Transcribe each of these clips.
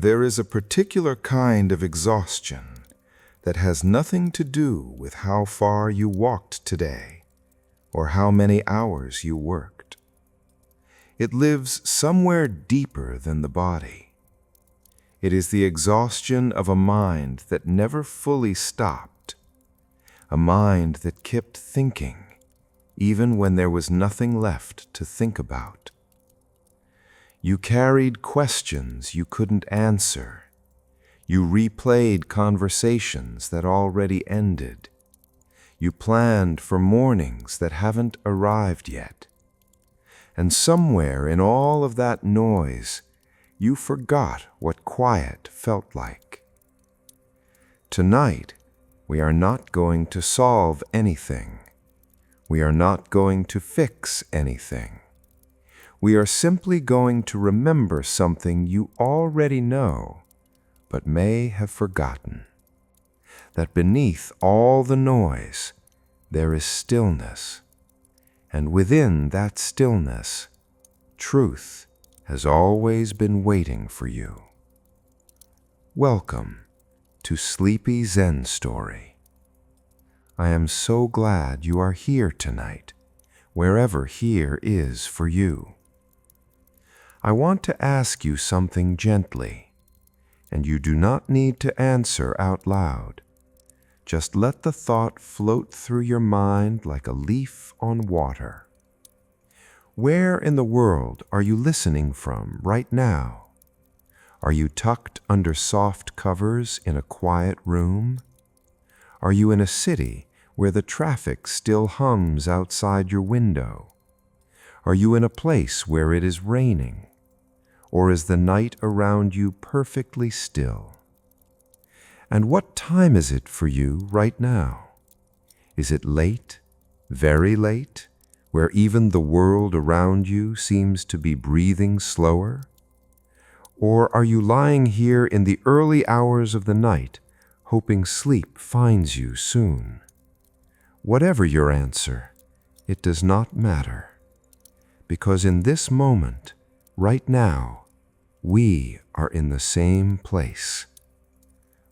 There is a particular kind of exhaustion that has nothing to do with how far you walked today or how many hours you worked. It lives somewhere deeper than the body. It is the exhaustion of a mind that never fully stopped, a mind that kept thinking even when there was nothing left to think about. You carried questions you couldn't answer. You replayed conversations that already ended. You planned for mornings that haven't arrived yet. And somewhere in all of that noise, you forgot what quiet felt like. Tonight, we are not going to solve anything. We are not going to fix anything. We are simply going to remember something you already know, but may have forgotten. That beneath all the noise, there is stillness. And within that stillness, truth has always been waiting for you. Welcome to Sleepy Zen Story. I am so glad you are here tonight, wherever here is for you. I want to ask you something gently, and you do not need to answer out loud. Just let the thought float through your mind like a leaf on water. Where in the world are you listening from right now? Are you tucked under soft covers in a quiet room? Are you in a city where the traffic still hums outside your window? Are you in a place where it is raining? Or is the night around you perfectly still? And what time is it for you right now? Is it late, very late, where even the world around you seems to be breathing slower? Or are you lying here in the early hours of the night, hoping sleep finds you soon? Whatever your answer, it does not matter, because in this moment, right now, we are in the same place.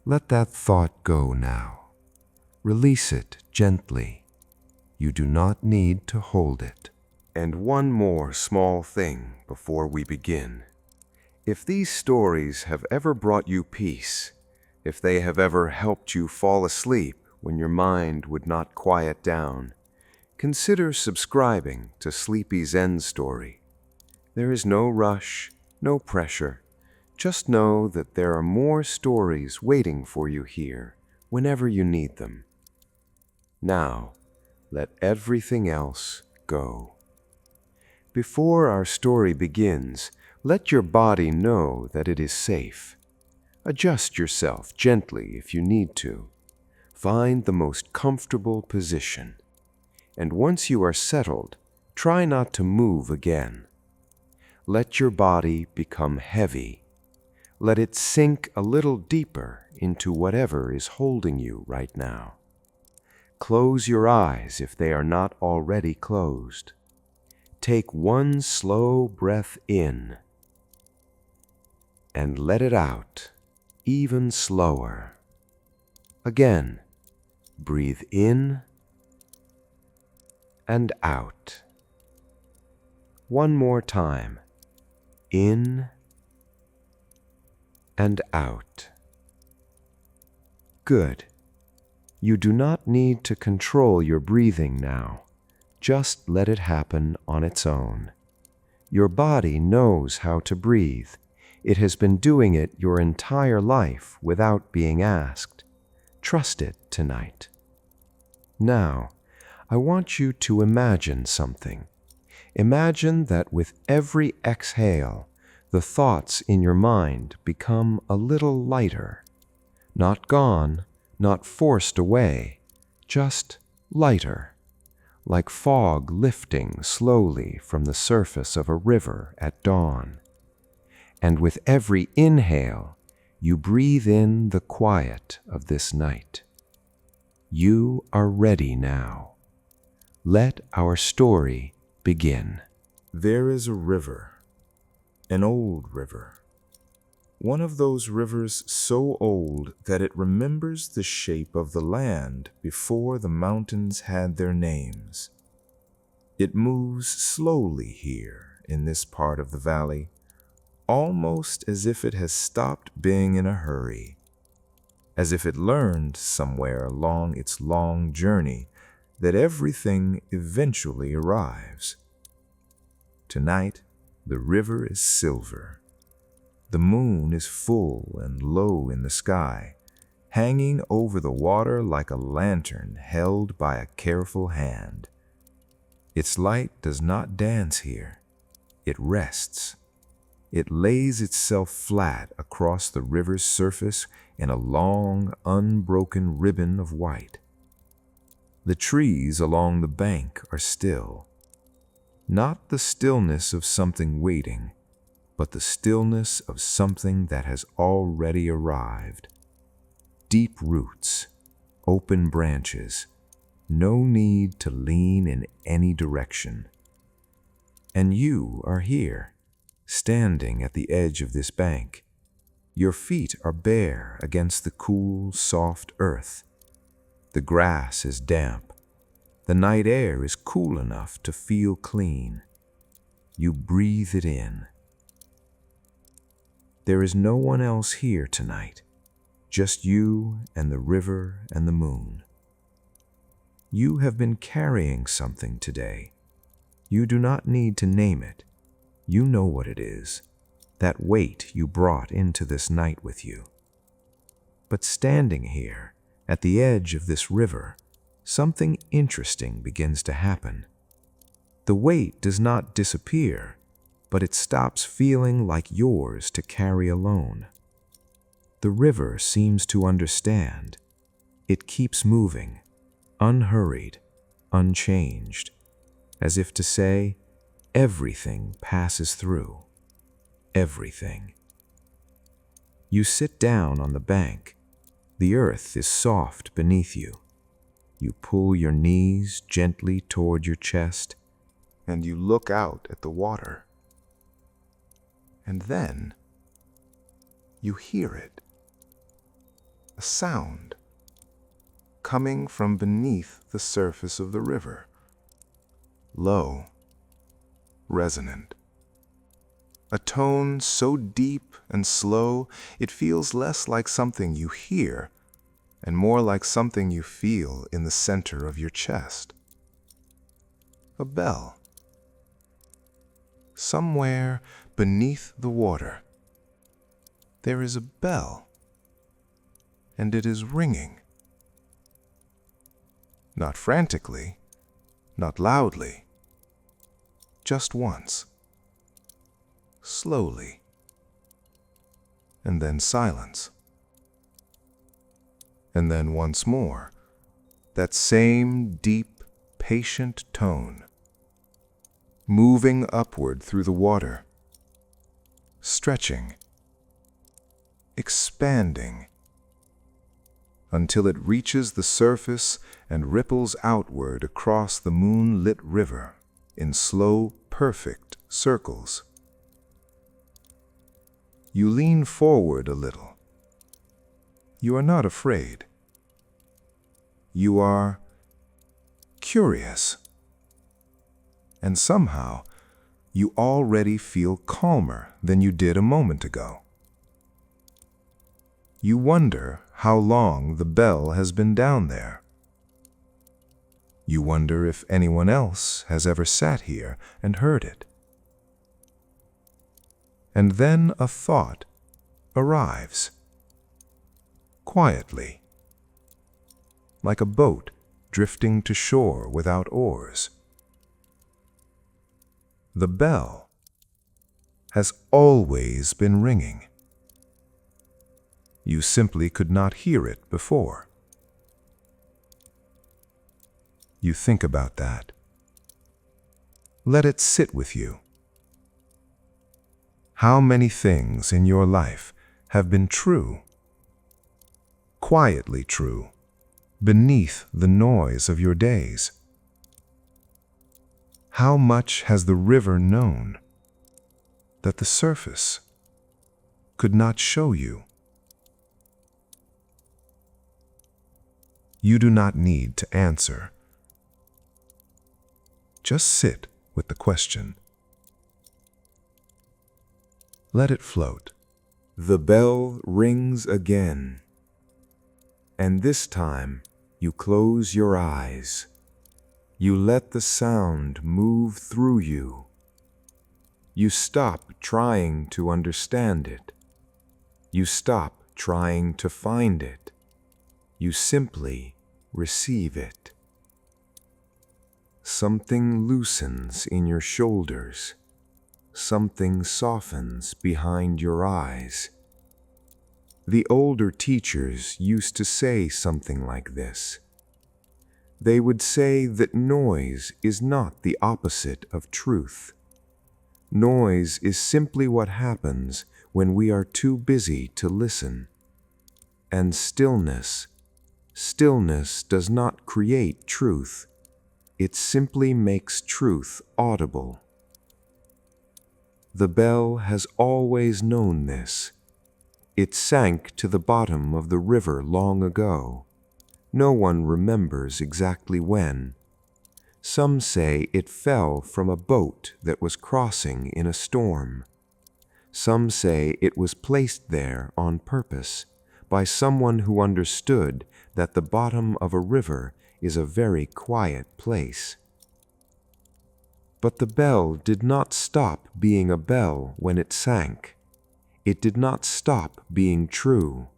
Let that thought go now. Release it gently. You do not need to hold it. And one more small thing before we begin. If these stories have ever brought you peace, if they have ever helped you fall asleep when your mind would not quiet down, consider subscribing to Sleepy Zen Story. There is no rush, no pressure. Just know that there are more stories waiting for you here whenever you need them. Now, let everything else go. Before our story begins, let your body know that it is safe. Adjust yourself gently if you need to. Find the most comfortable position. And once you are settled, try not to move again. Let your body become heavy. Let it sink a little deeper into whatever is holding you right now. Close your eyes if they are not already closed. Take one slow breath in and let it out even slower. Again, breathe in and out. One more time. In and out. Good. You do not need to control your breathing now. Just let it happen on its own. Your body knows how to breathe. It has been doing it your entire life without being asked. Trust it tonight. Now, I want you to imagine something. Imagine that with every exhale, the thoughts in your mind become a little lighter. Not gone, not forced away, just lighter, like fog lifting slowly from the surface of a river at dawn. And with every inhale, you breathe in the quiet of this night. You are ready now. Let our story begin. There is a river, an old river. One of those rivers so old that it remembers the shape of the land before the mountains had their names. It moves slowly here in this part of the valley, almost as if it has stopped being in a hurry, as if it learned somewhere along its long journey that everything eventually arrives. Tonight, the river is silver. The moon is full and low in the sky, hanging over the water like a lantern held by a careful hand. Its light does not dance here. It rests. It lays itself flat across the river's surface in a long, unbroken ribbon of white. The trees along the bank are still. Not the stillness of something waiting, but the stillness of something that has already arrived. Deep roots, open branches, no need to lean in any direction. And you are here, standing at the edge of this bank. Your feet are bare against the cool, soft earth. The grass is damp. The night air is cool enough to feel clean. You breathe it in. There is no one else here tonight, just you and the river and the moon. You have been carrying something today. You do not need to name it. You know what it is, that weight you brought into this night with you. But standing here, at the edge of this river, something interesting begins to happen. The weight does not disappear, but it stops feeling like yours to carry alone. The river seems to understand. It keeps moving, unhurried, unchanged, as if to say, everything passes through. Everything. You sit down on the bank. The earth is soft beneath you. You pull your knees gently toward your chest, and you look out at the water. And then you hear it. A sound coming from beneath the surface of the river. Low, resonant. A tone so deep and slow it feels less like something you hear and more like something you feel in the center of your chest. A bell. Somewhere beneath the water, there is a bell, and it is ringing. Not frantically, not loudly, just once, slowly, and then silence. And then once more, that same deep, patient tone, moving upward through the water, stretching, expanding, until it reaches the surface and ripples outward across the moonlit river in slow, perfect circles. You lean forward a little. You are not afraid. You are curious. And somehow, you already feel calmer than you did a moment ago. You wonder how long the bell has been down there. You wonder if anyone else has ever sat here and heard it. And then a thought arrives, quietly, like a boat drifting to shore without oars. The bell has always been ringing. You simply could not hear it before. You think about that. Let it sit with you. How many things in your life have been true, quietly true, beneath the noise of your days? How much has the river known that the surface could not show you. You do not need to answer. Just sit with the question. Let it float. The bell rings again, and this time you close your eyes. You let the sound move through you. You stop trying to understand it. You stop trying to find it. You simply receive it. Something loosens in your shoulders. Something softens behind your eyes. The older teachers used to say something like this. They would say that noise is not the opposite of truth. Noise is simply what happens when we are too busy to listen. And stillness does not create truth. It simply makes truth audible. The bell has always known this. It sank to the bottom of the river long ago. No one remembers exactly when. Some say it fell from a boat that was crossing in a storm. Some say it was placed there on purpose by someone who understood that the bottom of a river is a very quiet place. But the bell did not stop being a bell when it sank. It did not stop being true.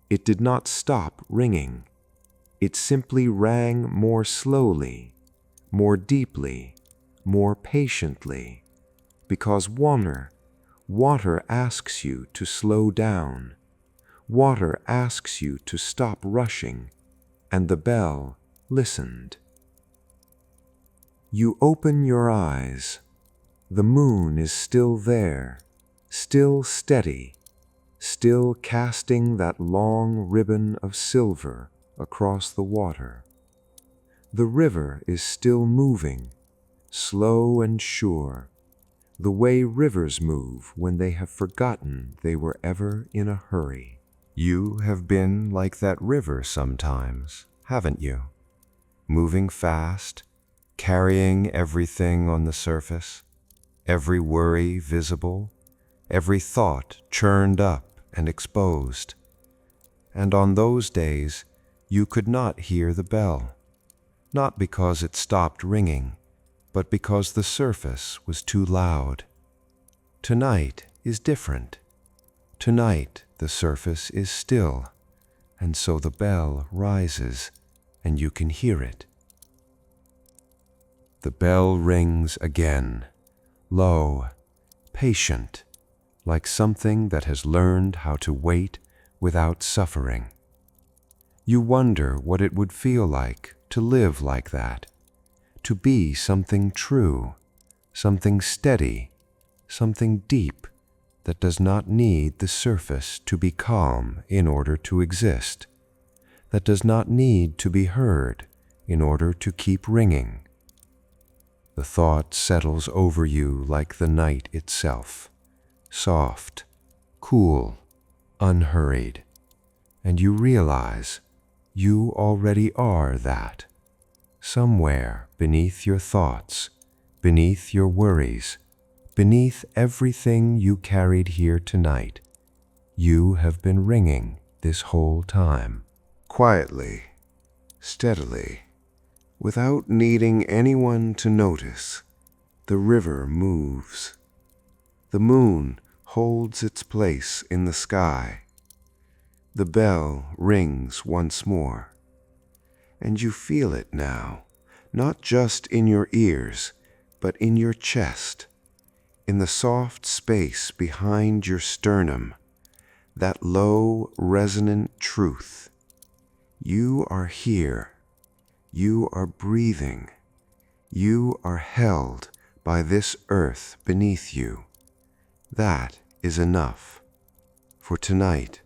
It did not stop ringing. It simply rang more slowly, more deeply, more patiently, because water asks you to slow down. Water asks you to stop rushing, and the bell listened. You open your eyes. The moon is still there, still steady, still casting that long ribbon of silver across the water. The river is still moving, slow and sure, the way rivers move when they have forgotten they were ever in a hurry. You have been like that river sometimes, haven't you? Moving fast, carrying everything on the surface, every worry visible, every thought churned up and exposed. And on those days, you could not hear the bell, not because it stopped ringing, but because the surface was too loud. Tonight is different. Tonight the surface is still, and so the bell rises, and you can hear it. The bell rings again, low, patient, like something that has learned how to wait without suffering. You wonder what it would feel like to live like that, to be something true, something steady, something deep that does not need the surface to be calm in order to exist, that does not need to be heard in order to keep ringing. The thought settles over you like the night itself, soft, cool, unhurried, and you realize you already are that. Somewhere beneath your thoughts, beneath your worries, beneath everything you carried here tonight, you have been ringing this whole time. Quietly, steadily, without needing anyone to notice, the river moves. The moon holds its place in the sky. The bell rings once more. And you feel it now, not just in your ears, but in your chest, in the soft space behind your sternum, that low, resonant truth. You are here. You are breathing. You are held by this earth beneath you. That is enough. For tonight,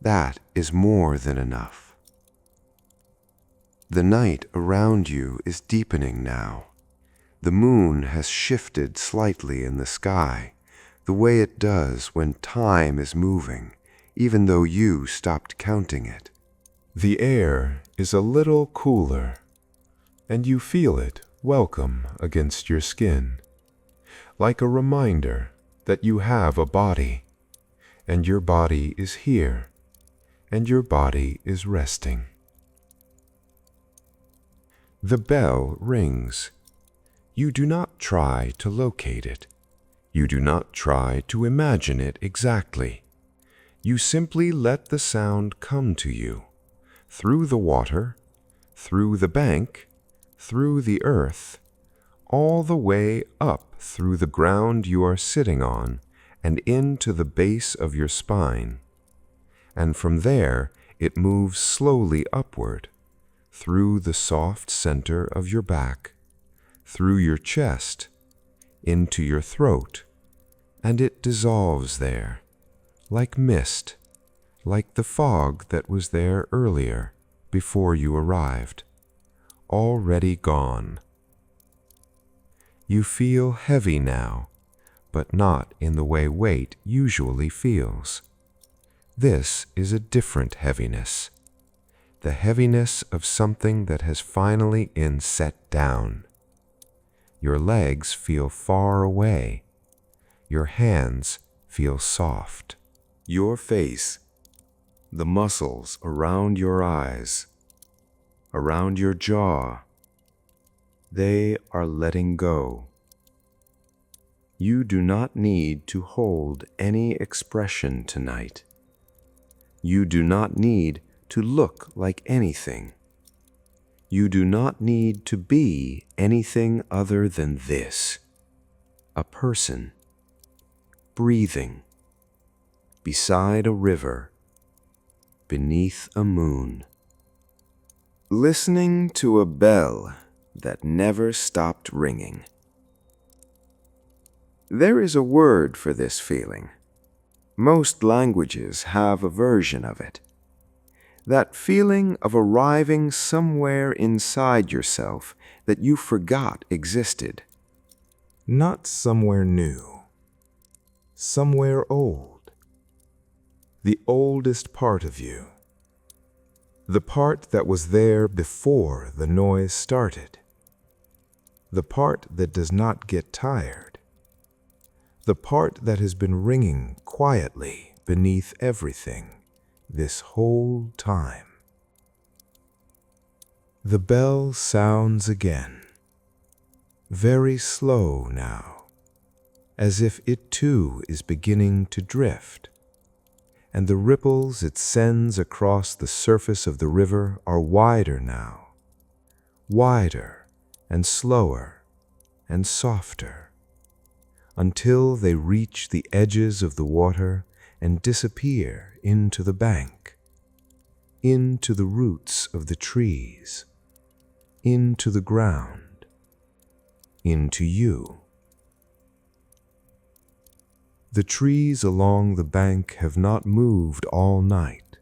that is more than enough. The night around you is deepening now. The moon has shifted slightly in the sky, the way it does when time is moving, even though you stopped counting it. The air is a little cooler, and you feel it welcome against your skin, like a reminder that you have a body, and your body is here, and your body is resting. The bell rings. You do not try to locate it. You do not try to imagine it exactly. You simply let the sound come to you, through the water, through the bank, through the earth, all the way up through the ground you are sitting on and into the base of your spine. And from there it moves slowly upward, through the soft center of your back, through your chest, into your throat, and it dissolves there, like mist, like the fog that was there earlier, before you arrived, already gone. You feel heavy now, but not in the way weight usually feels. This is a different heaviness, the heaviness of something that has finally been set down. Your legs feel far away. Your hands feel soft. Your face, the muscles around your eyes, around your jaw, they are letting go. You do not need to hold any expression tonight. You do not need to look like anything. You do not need to be anything other than this, a person, breathing, beside a river, beneath a moon, listening to a bell that never stopped ringing. There is a word for this feeling. Most languages have a version of it. That feeling of arriving somewhere inside yourself that you forgot existed. Not somewhere new, somewhere old. The oldest part of you. The part that was there before the noise started. The part that does not get tired. The part that has been ringing quietly beneath everything this whole time. The bell sounds again, very slow now, as if it too is beginning to drift, and the ripples it sends across the surface of the river are wider now, wider and slower and softer, until they reach the edges of the water and disappear into the bank, into the roots of the trees, into the ground, into you. The trees along the bank have not moved all night.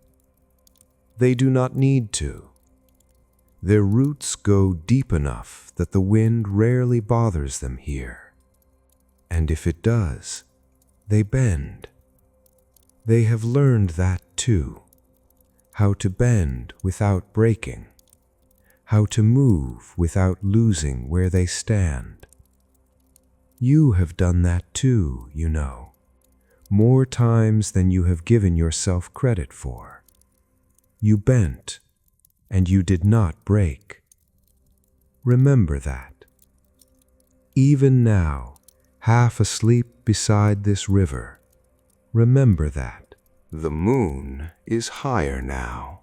They do not need to. Their roots go deep enough that the wind rarely bothers them here. And if it does, they bend. They have learned that too, how to bend without breaking, how to move without losing where they stand. You have done that too, you know, more times than you have given yourself credit for. You bent, and you did not break. Remember that. Even now, half asleep beside this river, remember that. The moon is higher now.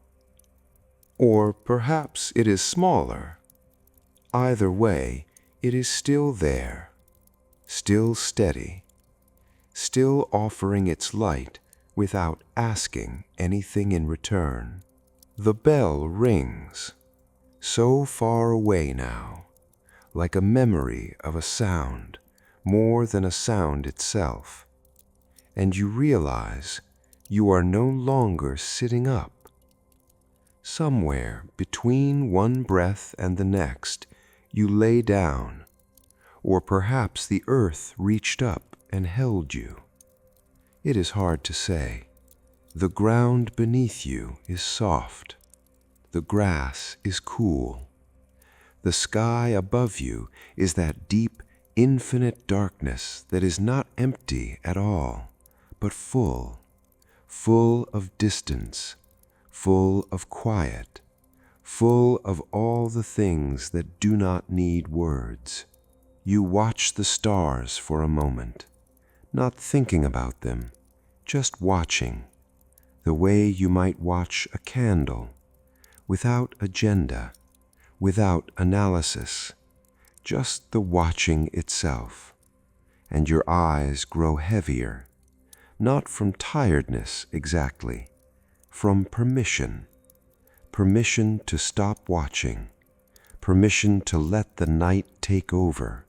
Or perhaps it is smaller. Either way, it is still there, still steady, still offering its light without asking anything in return. The bell rings, so far away now, like a memory of a sound, more than a sound itself. And you realize you are no longer sitting up. Somewhere between one breath and the next, you lay down, or perhaps the earth reached up and held you. It is hard to say. The ground beneath you is soft. The grass is cool. The sky above you is that deep, infinite darkness that is not empty at all, but full of distance, full of quiet, full of all the things that do not need words. You watch the stars for a moment, not thinking about them, just watching, the way you might watch a candle, without agenda, without analysis, just the watching itself. And your eyes grow heavier, not from tiredness exactly, from permission. Permission to stop watching, permission to let the night take over,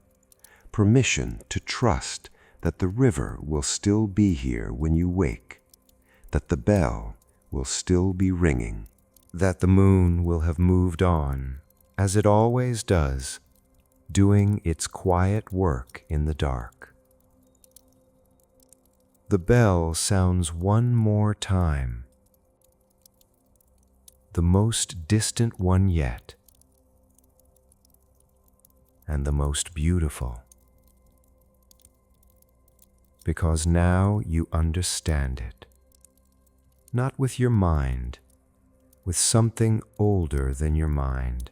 permission to trust that the river will still be here when you wake, that the bell will still be ringing, that the moon will have moved on, as it always does, doing its quiet work in the dark. The bell sounds one more time, the most distant one yet, and the most beautiful, because now you understand it, not with your mind, with something older than your mind.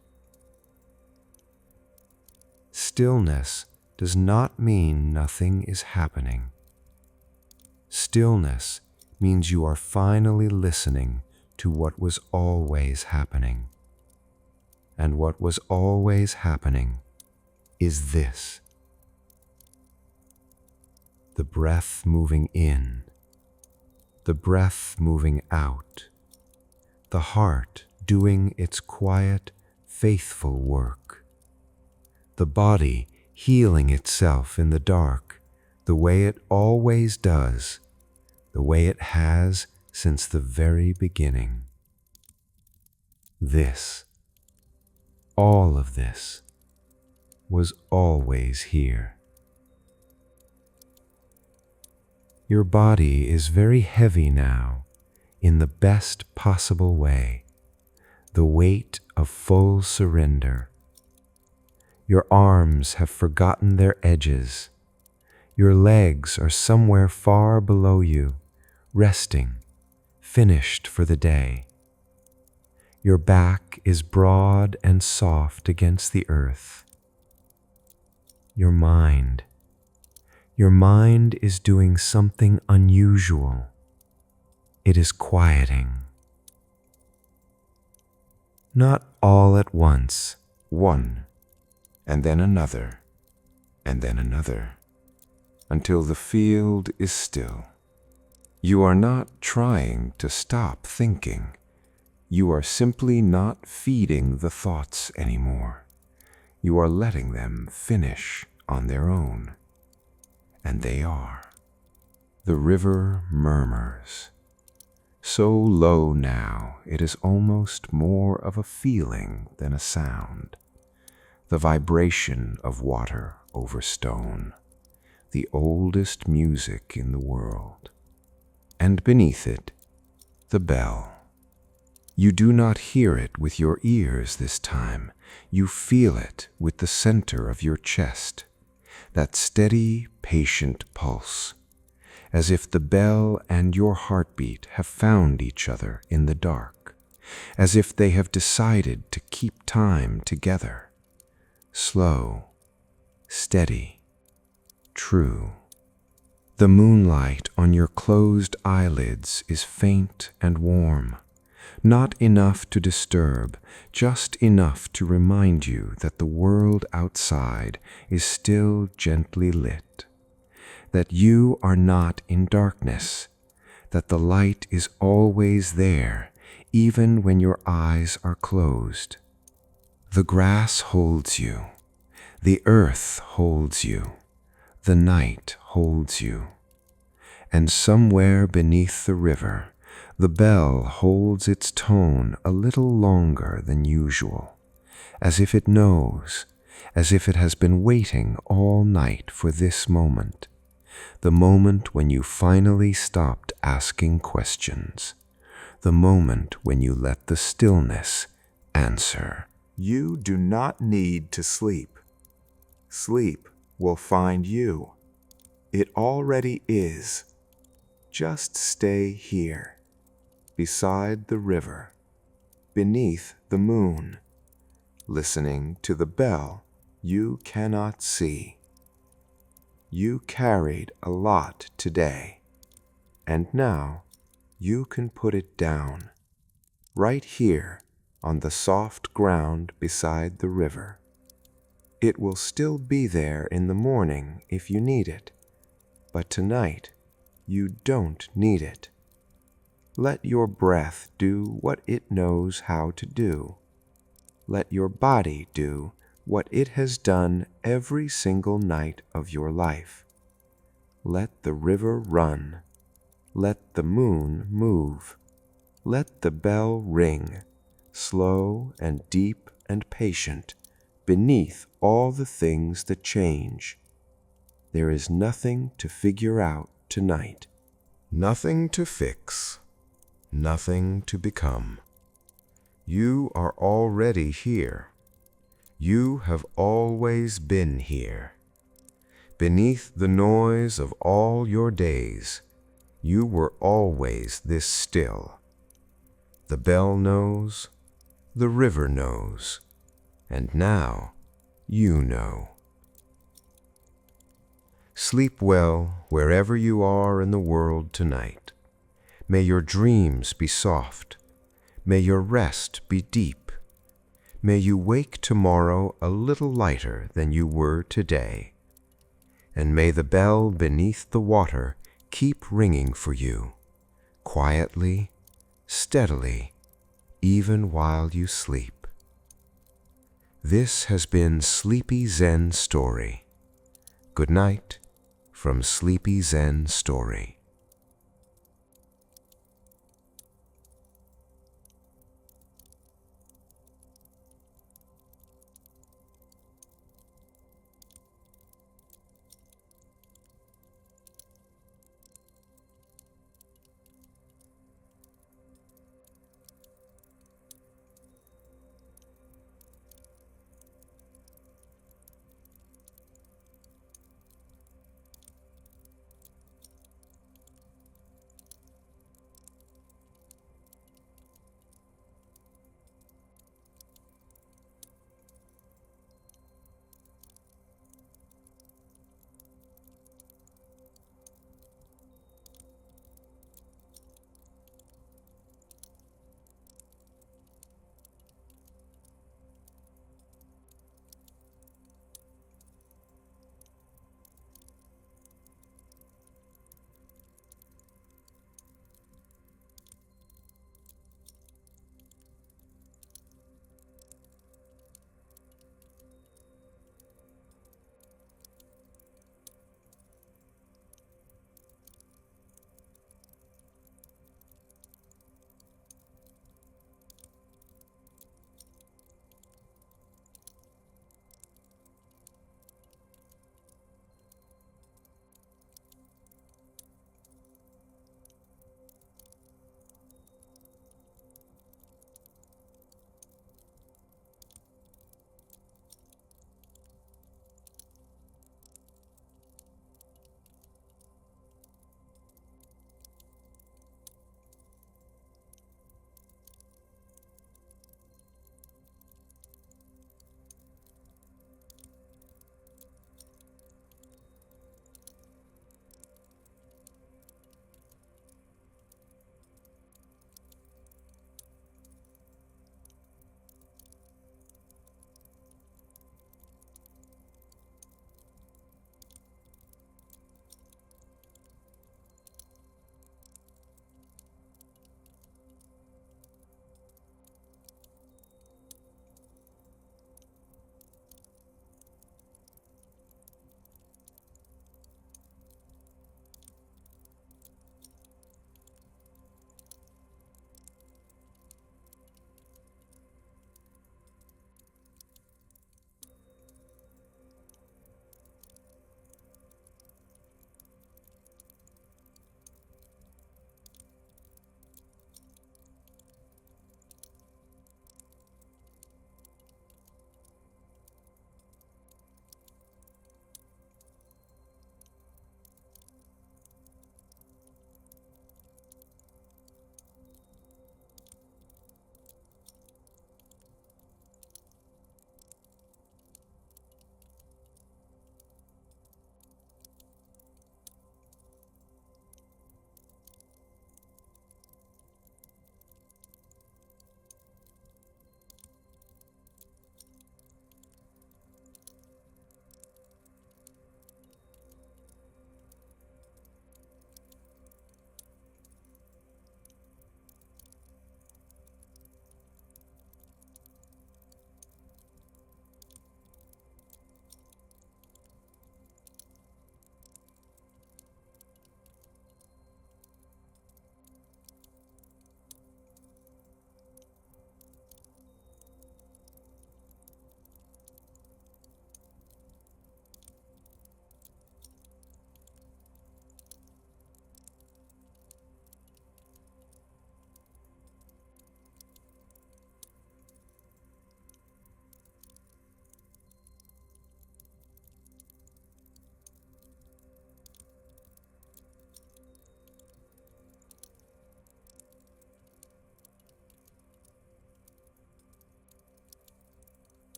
Stillness does not mean nothing is happening. Stillness means you are finally listening to what was always happening. And what was always happening is this: the breath moving in, the breath moving out, the heart doing its quiet, faithful work, the body healing itself in the dark the way it always does, the way it has since the very beginning. This, all of this, was always here. Your body is very heavy now, in the best possible way, the weight of full surrender. Your arms have forgotten their edges. Your legs are somewhere far below you, resting, finished for the day. Your back is broad and soft against the earth. Your mind is doing something unusual. It is quieting. Not all at once, one, and then another, and then another, until the field is still. You are not trying to stop thinking. You are simply not feeding the thoughts anymore. You are letting them finish on their own. And they are. The river murmurs. So low now, it is almost more of a feeling than a sound. The vibration of water over stone, the oldest music in the world. And beneath it, the bell. You do not hear it with your ears this time. You feel it with the center of your chest, that steady, patient pulse, as if the bell and your heartbeat have found each other in the dark, as if they have decided to keep time together. Slow, steady, true. The moonlight on your closed eyelids is faint and warm, not enough to disturb, just enough to remind you that the world outside is still gently lit, that you are not in darkness, that the light is always there, even when your eyes are closed. The grass holds you, the earth holds you, the night holds you, and somewhere beneath the river, the bell holds its tone a little longer than usual, as if it knows, as if it has been waiting all night for this moment, the moment when you finally stopped asking questions, the moment when you let the stillness answer. You do not need to sleep. Sleep will find you. It already is. Just stay here, beside the river, beneath the moon, listening to the bell you cannot see. You carried a lot today, and now you can put it down, right here on the soft ground beside the river. It will still be there in the morning if you need it, but tonight you don't need it. Let your breath do what it knows how to do. Let your body do what it has done every single night of your life. Let the river run. Let the moon move. Let the bell ring, slow and deep and patient, beneath all the things that change. There is nothing to figure out tonight. Nothing to fix, nothing to become. You are already here. You have always been here. Beneath the noise of all your days, you were always this still. The bell knows, the river knows, and now you know. Sleep well wherever you are in the world tonight. May your dreams be soft. May your rest be deep. May you wake tomorrow a little lighter than you were today. And may the bell beneath the water keep ringing for you, quietly, steadily, even while you sleep. This has been Sleepy Zen Story. Good night from Sleepy Zen Story.